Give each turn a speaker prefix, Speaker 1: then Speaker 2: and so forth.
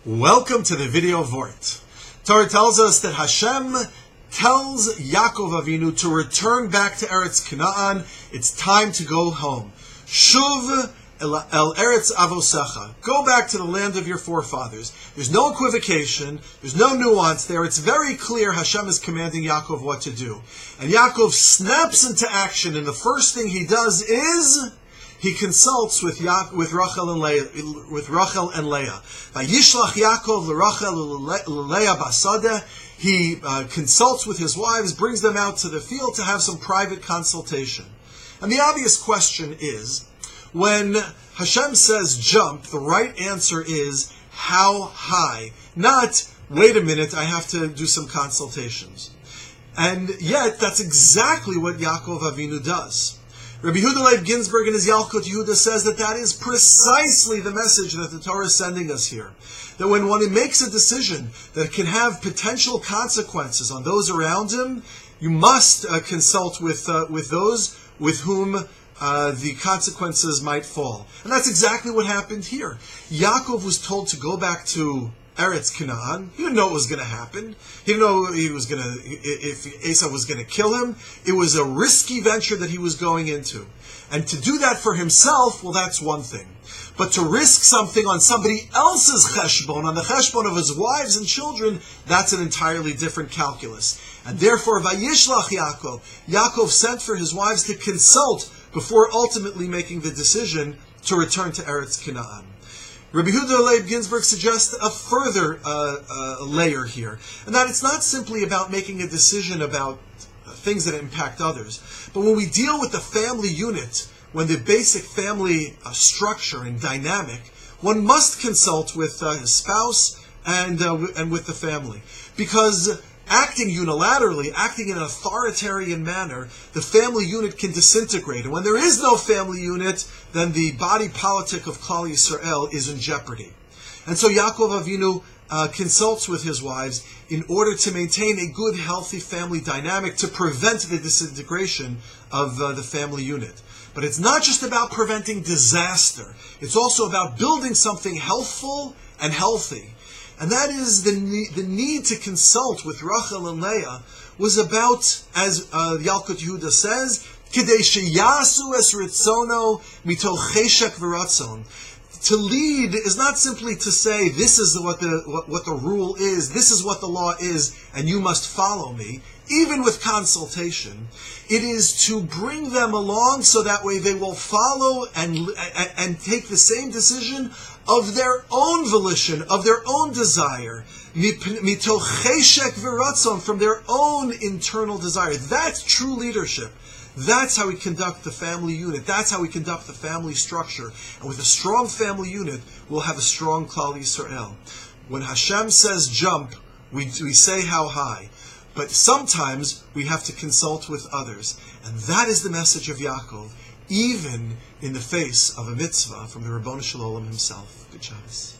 Speaker 1: Welcome to the video Vort. Torah tells us that Hashem tells Yaakov Avinu to return back to Eretz Canaan. It's time to go home. Shuv el Eretz Avosecha. Go back to the land of your forefathers. There's no equivocation. There's no nuance there. It's very clear Hashem is commanding Yaakov what to do. And Yaakov snaps into action, and the first thing he does is he consults with Rachel and Leah. Vayishlach Yaakov l'Rachel Leah basadeh. He consults with his wives, brings them out to the field to have some private consultation. And the obvious question is, when Hashem says jump, the right answer is how high, not wait a minute, I have to do some consultations. And yet, that's exactly what Yaakov Avinu does. Rabbi Leib Ginsburg in his Yalkut Yehuda says that is precisely the message that the Torah is sending us here. That when one makes a decision that can have potential consequences on those around him, you must consult with those with whom the consequences might fall. And that's exactly what happened here. Yaakov was told to go back to Eretz Canaan. He didn't know what was going to happen. He didn't know if Esau was going to kill him. It was a risky venture that he was going into. And to do that for himself, well, that's one thing. But to risk something on somebody else's cheshbon, on the cheshbon of his wives and children, that's an entirely different calculus. And therefore, Vayishlach Yaakov. Yaakov sent for his wives to consult before ultimately making the decision to return to Eretz Canaan. Rabbi Leib Ginsburg suggests a further layer here, and that it's not simply about making a decision about things that impact others, but when we deal with the family unit, when the basic family structure and dynamic, one must consult with his spouse and with the family, because acting unilaterally, acting in an authoritarian manner, the family unit can disintegrate. And when there is no family unit, then the body politic of Klal Yisrael is in jeopardy. And so Yaakov Avinu consults with his wives in order to maintain a good, healthy family dynamic to prevent the disintegration of the family unit. But it's not just about preventing disaster. It's also about building something healthful and healthy. And that is the need to consult with Rachel and Leah was about, as Yalkut Yehuda says, Kidei sheyasu es ritzono mitoch cheshek v'ratzon. To lead is not simply to say this is what the rule is, this is what the law is, and you must follow me. Even with consultation, it is to bring them along so that way they will follow and take the same decision of their own volition, of their own desire, mitoch cheshek v'ratzon, from their own internal desire. That's true leadership. That's how we conduct the family unit. That's how we conduct the family structure. And with a strong family unit, we'll have a strong Klal Yisrael. When Hashem says jump, we say how high. But sometimes we have to consult with others. And that is the message of Yaakov, even in the face of a mitzvah from the Ribono Shel Olam himself. Good Shabbos.